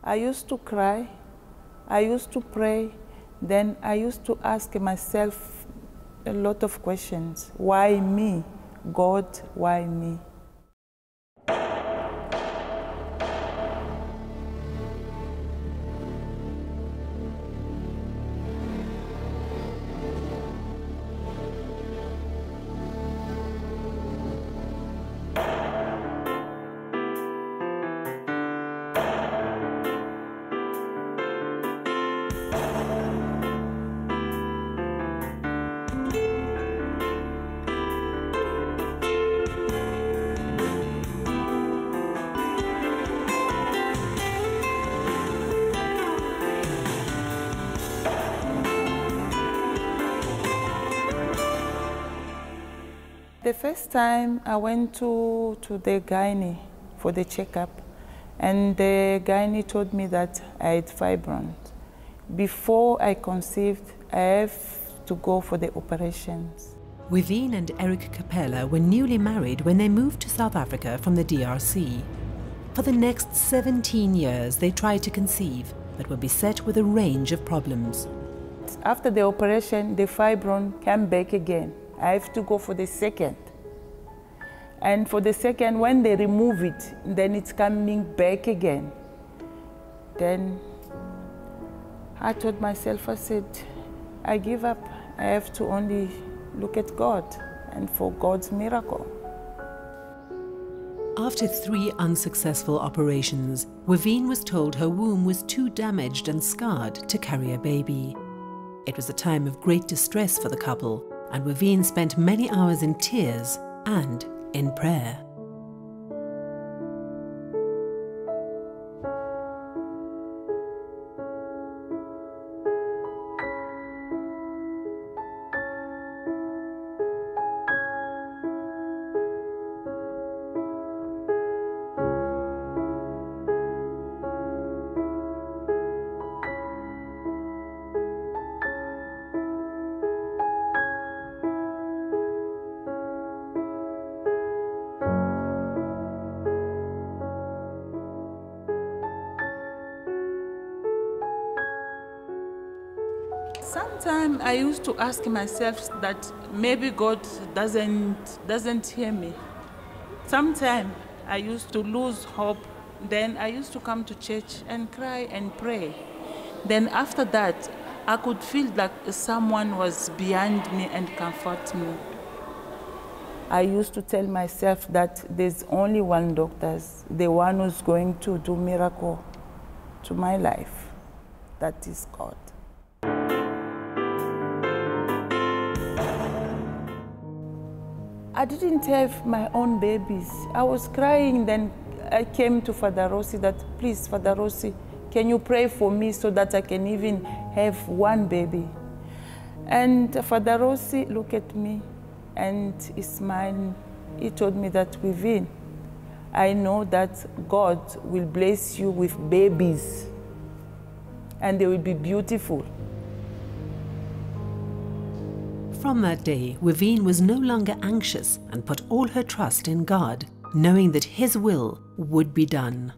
I used to cry, I used to pray, then I used to ask myself a lot of questions. Why me? God, why me? The first time I went to the gynae for the checkup, and the gynae told me that I had fibroids. Before I conceived, I have to go for the operations. Wivine and Kapela were newly married when they moved to South Africa from the DRC. For the next 17 years, they tried to conceive, but were beset with a range of problems. After the operation, the fibroid came back again. I have to go for the second. And for the second, when they remove it, then it's coming back again. Then I told myself, I said, I give up. I have to only look at God and for God's miracle. After 3 unsuccessful operations, Wivine was told her womb was too damaged and scarred to carry a baby. It was a time of great distress for the couple, and Wivine spent many hours in tears and in prayer. Sometimes I used to ask myself that maybe God doesn't hear me. Sometimes I used to lose hope. Then I used to come to church and cry and pray. Then after that, I could feel like someone was behind me and comfort me. I used to tell myself that there's only one doctor, the one who's going to do miracle to my life. That is God. I didn't have my own babies. I was crying, then I came to Father Rossi that, please, Father Rossi, can you pray for me so that I can even have one baby? And Father Rossi looked at me and he smiled. He told me that, Wivine, I know that God will bless you with babies and they will be beautiful. From that day, Wivine was no longer anxious and put all her trust in God, knowing that His will would be done.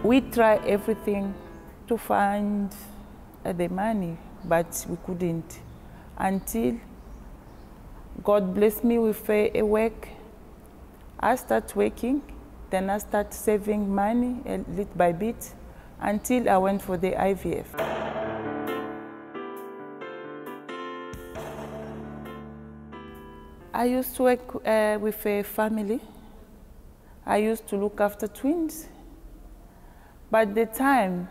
We tried everything to find the money, but we couldn't. Until God blessed me with a work. I started working, then I started saving money bit by bit, until I went for the IVF. I used to work with a family. I used to look after twins. But at the time,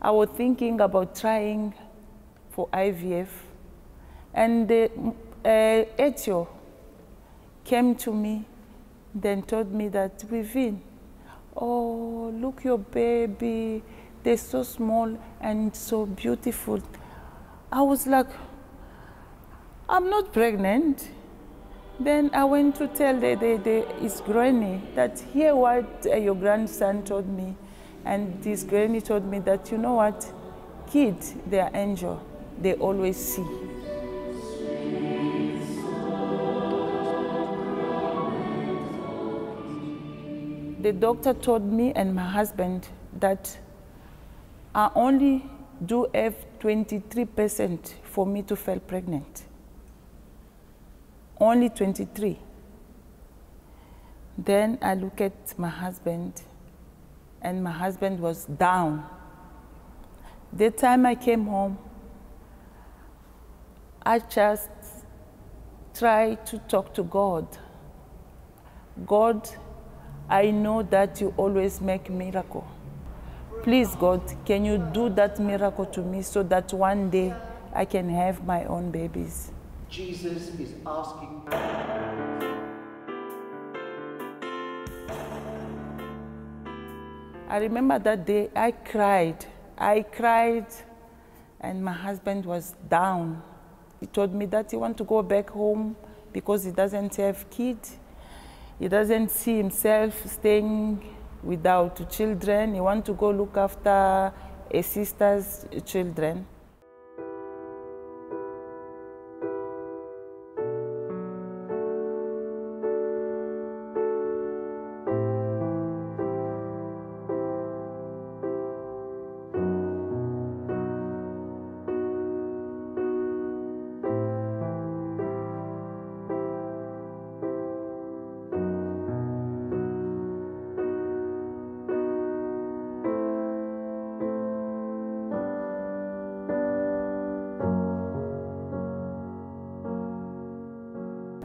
I was thinking about trying for IVF. And Etio came to me, then told me that, Wivine, oh, look your baby, they're so small and so beautiful. I was like, I'm not pregnant. Then I went to tell his granny that, hear what your grandson told me. And this granny told me that, you know what, kids, they are angels, they always see. The doctor told me and my husband that I only do have 23% for me to fall pregnant. Only 23. Then I look at my husband, and my husband was down. The time I came home, I just tried to talk to God. God, I know that you always make miracle. Please, God, can you do that miracle to me so that one day I can have my own babies? Jesus is asking. I remember that day I cried, and my husband was down. He told me that he wants to go back home because he doesn't have kids. He doesn't see himself staying without children. He wants to go look after his sister's children.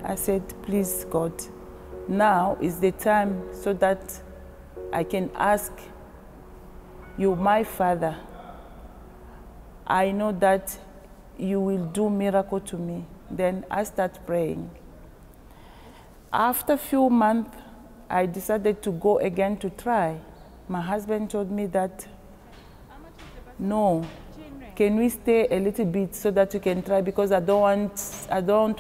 I said, please, God, now is the time so that I can ask you, my Father. I know that you will do miracle to me. Then I start praying. After a few months, I decided to go again to try. My husband told me that, no, can we stay a little bit so that you can try, because I don't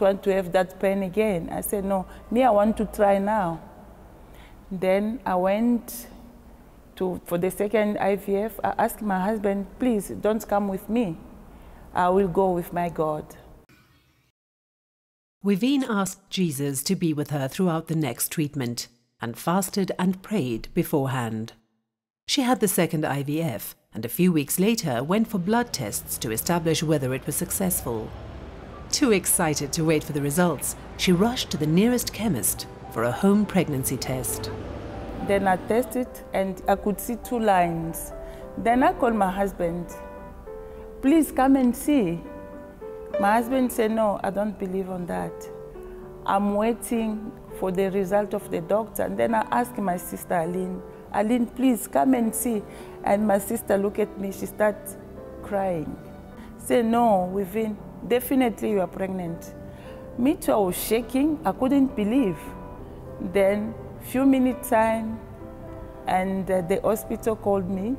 want to have that pain again. I said, no, I want to try now. Then I went for the second IVF. I asked my husband, please don't come with me. I will go with my God. Wivine asked Jesus to be with her throughout the next treatment and fasted and prayed beforehand. She had the second IVF, and a few weeks later went for blood tests to establish whether it was successful. Too excited to wait for the results, she rushed to the nearest chemist for a home pregnancy test. Then I tested and I could see 2 lines. Then I called my husband, please come and see. My husband said, no, I don't believe on that. I'm waiting for the result of the doctor. And then I asked my sister, Aline, please come and see. And my sister looked at me, she started crying. Say, no, Wivine, definitely you are pregnant. Me too, I was shaking, I couldn't believe. Then, few minutes time, and the hospital called me.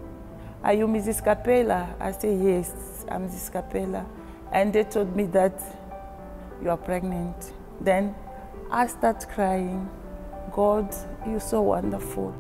Are you Mrs. Kapela? I said, yes, I'm Mrs. Kapela. And they told me that you are pregnant. Then I started crying. God, you're so wonderful.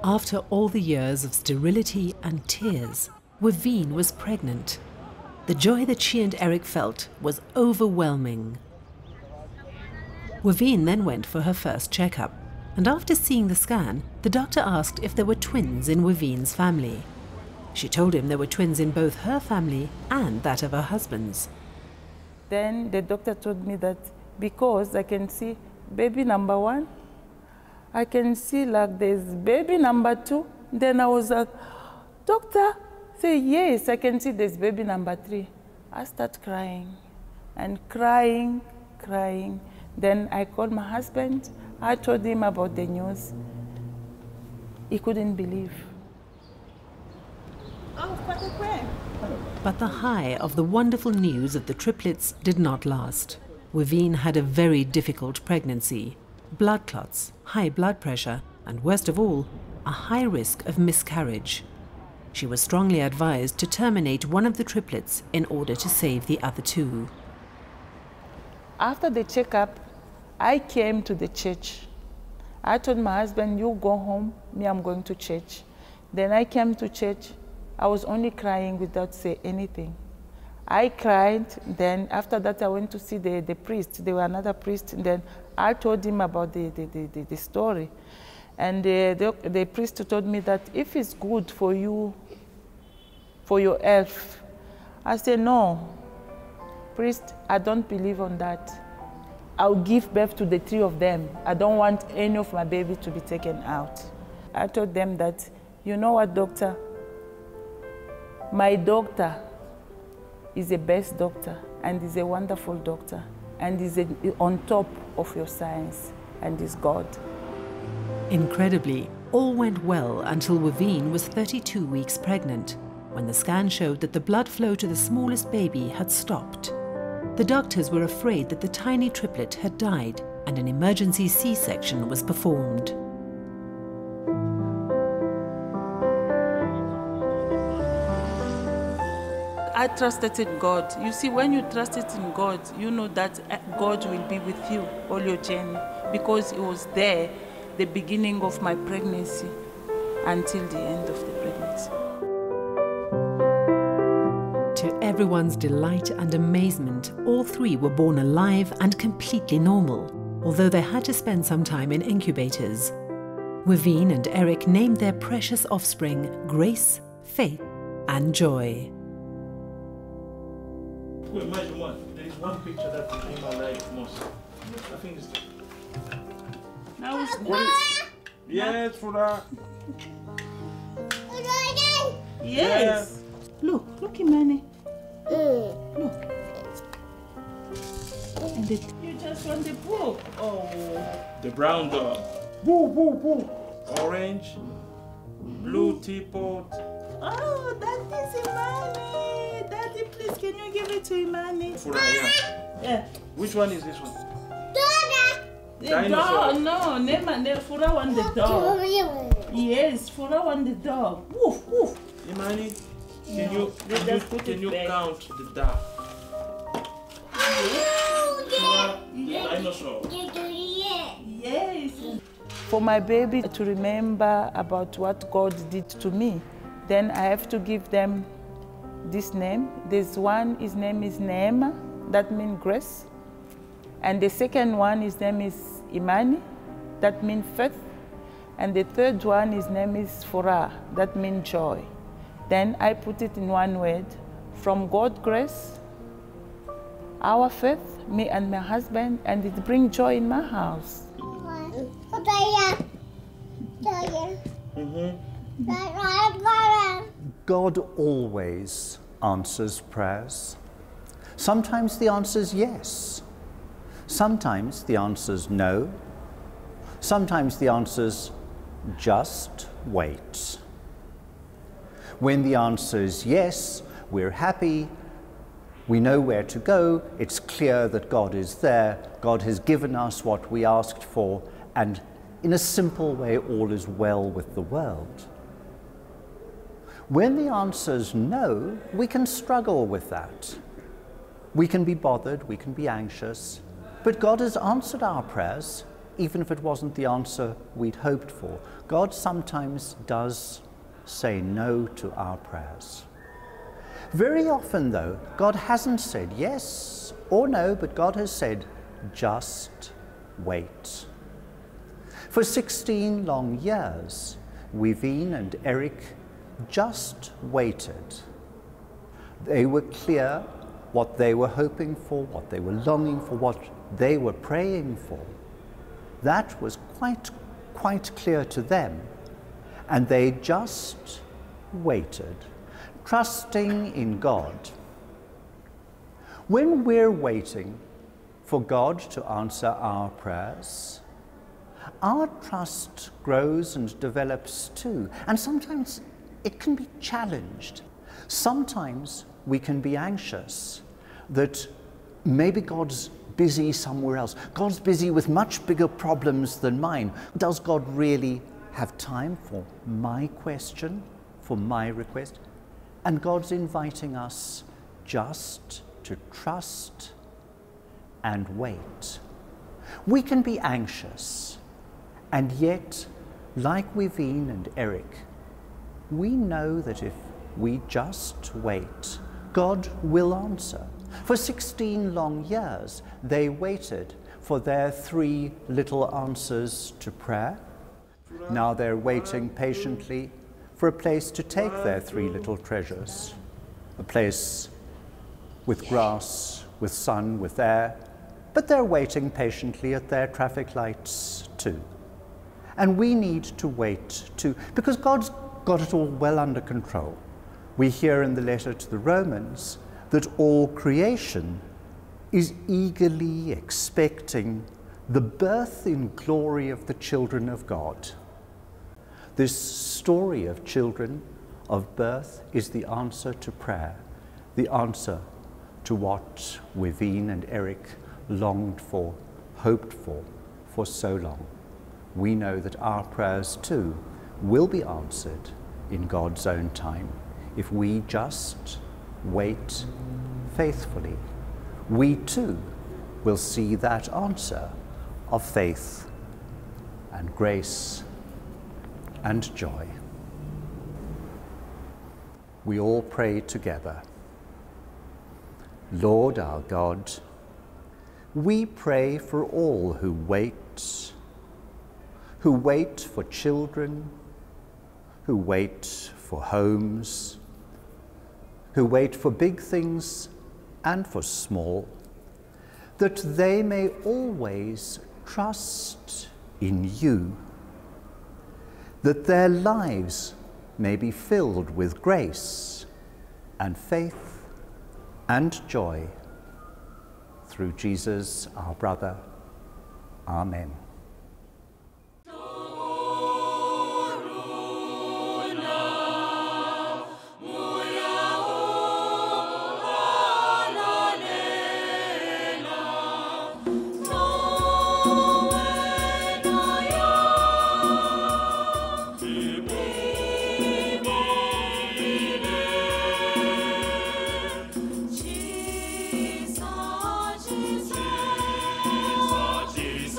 After all the years of sterility and tears, Wivine was pregnant. The joy that she and Eric felt was overwhelming. Wivine then went for her first checkup, and after seeing the scan, the doctor asked if there were twins in Wivine's family. She told him there were twins in both her family and that of her husband's. Then the doctor told me that because I can see baby number 1, I can see like there's baby number 2. Then I was like, doctor, say yes, I can see there's baby number 3. I start crying and crying. Then I called my husband. I told him about the news. He couldn't believe. But the high of the wonderful news of the triplets did not last. Wivine had a very difficult pregnancy. Blood clots, high blood pressure, and worst of all, a high risk of miscarriage. She was strongly advised to terminate one of the triplets in order to save the other 2. After the checkup, I came to the church. I told my husband, you go home, me, I'm going to church. Then I came to church. I was only crying without saying anything. I cried, then after that I went to see the priest. There was another priest, and then I told him about the story. And the priest told me that if it's good for you, for your health. I said, no, priest, I don't believe on that. I'll give birth to the 3 of them. I don't want any of my baby to be taken out. I told them that, you know what, doctor? My doctor is the best doctor and is a wonderful doctor and is on top of your science and is God. Incredibly, all went well until Wivine was 32 weeks pregnant, when the scan showed that the blood flow to the smallest baby had stopped. The doctors were afraid that the tiny triplet had died, and an emergency C-section was performed. I trusted in God. You see, when you trusted in God, you know that God will be with you all your journey, because it was there, the beginning of my pregnancy until the end of the pregnancy. To everyone's delight and amazement, all 3 were born alive and completely normal, although they had to spend some time in incubators. Wivine and Eric named their precious offspring Grace, Faith, and Joy. Wait, there is one picture that came alive most. I think it's... Now it's Yes, Rona. Yes. Look, Imani. Look. And you just want the book. Oh. The brown dog. Boo, boo, boo. Orange. Blue teapot. Oh, that is Imani. Daddy, please, can you give it to Imani? Fura, yeah. Yeah. Which one is this one? The Dinosaur. dog, no, Fura want the dog. Yes, Fura want the dog. Woof, woof. Imani, can you count the dog? The dinosaur. Yes. For my baby to remember about what God did to me, then I have to give them this name. This one, his name is Neema, that means grace. And the second one, his name is Imani, that means faith. And the third one, his name is Fura, that means joy. Then I put it in one word, from God grace, our faith, me and my husband, and it brings joy in my house. God always answers prayers. Sometimes the answer is yes. Sometimes the answer is no. Sometimes the answer is just wait. When the answer is yes, we're happy, we know where to go, it's clear that God is there, God has given us what we asked for, and in a simple way, all is well with the world. When the answer is no, we can struggle with that. We can be bothered, we can be anxious, but God has answered our prayers, even if it wasn't the answer we'd hoped for. God sometimes does say no to our prayers. Very often, though, God hasn't said yes or no, but God has said, just wait. For 16 long years, Wivine and Eric just waited. They were clear what they were hoping for, what they were longing for, what they were praying for. That was quite clear to them. And they just waited, trusting in God. When we're waiting for God to answer our prayers, our trust grows and develops too. And sometimes it can be challenged. Sometimes we can be anxious that maybe God's busy somewhere else. God's busy with much bigger problems than mine. Does God really have time for my question, for my request? And God's inviting us just to trust and wait. We can be anxious, and yet, like Wivine and Eric, we know that if we just wait, God will answer. For 16 long years, they waited for their 3 little answers to prayer. Now they're waiting patiently for a place to take their 3 little treasures. A place with grass, with sun, with air, but they're waiting patiently at their traffic lights too. And we need to wait too, because God's got it all well under control. We hear in the letter to the Romans that all creation is eagerly expecting the birth in glory of the children of God. This story of children, of birth, is the answer to prayer, the answer to what Wivine and Eric longed for, hoped for so long. We know that our prayers too will be answered in God's own time if we just wait faithfully. We too will see that answer of faith and grace and joy. We all pray together. Lord our God, we pray for all who wait for children, who wait for homes, who wait for big things and for small, that they may always trust in you, that their lives may be filled with grace and faith and joy. Through Jesus, our brother. Amen. Jesus,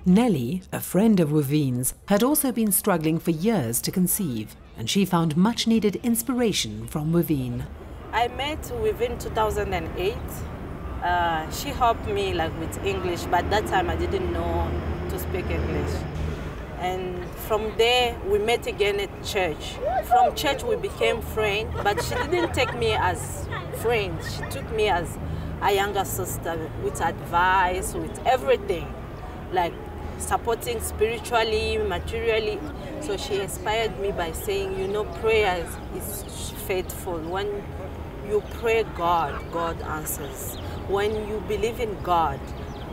Nellie, a friend of Wivine's, had also been struggling for years to conceive, and she found much-needed inspiration from Wivine. I met Wivine 2008. She helped me with English, but that time I didn't know to speak English. And from there, we met again at church. From church, we became friends, but she didn't take me as friend. She took me as a younger sister with advice, with everything, like supporting spiritually, materially. So she inspired me by saying, prayer is faithful. When you pray God, God answers. When you believe in God,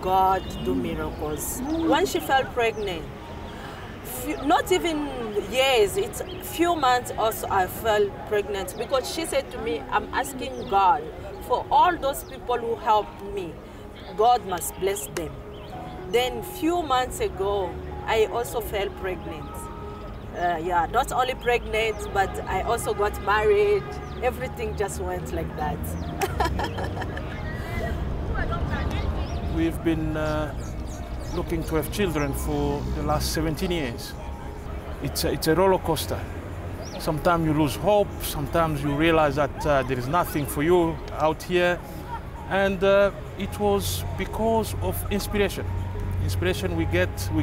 God do miracles. When she fell pregnant, not even years, it's a few months also I fell pregnant, because she said to me, I'm asking God for all those people who helped me. God must bless them. Then few months ago, I also fell pregnant. Not only pregnant, but I also got married. Everything just went like that. We've been looking to have children for the last 17 years. It's a roller coaster. Sometimes you lose hope, sometimes you realize that there is nothing for you out here. And it was because of inspiration. Inspiration we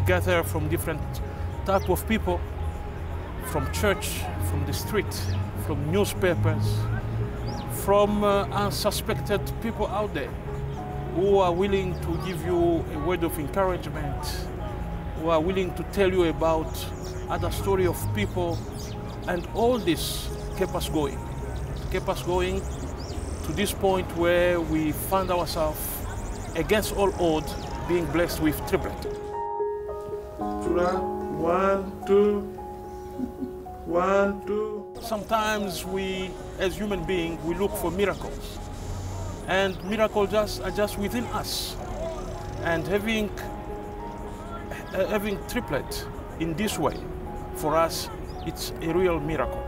gather from different type of people, from church, from the street, from newspapers, from unsuspected people out there who are willing to give you a word of encouragement, who are willing to tell you about other story of people, and all this kept us going to this point where we found ourselves, against all odds, being blessed with triplet. 1, 2, 1, 2. Sometimes we, as human beings, we look for miracles. And miracles are just within us. And having triplet in this way, for us, it's a real miracle.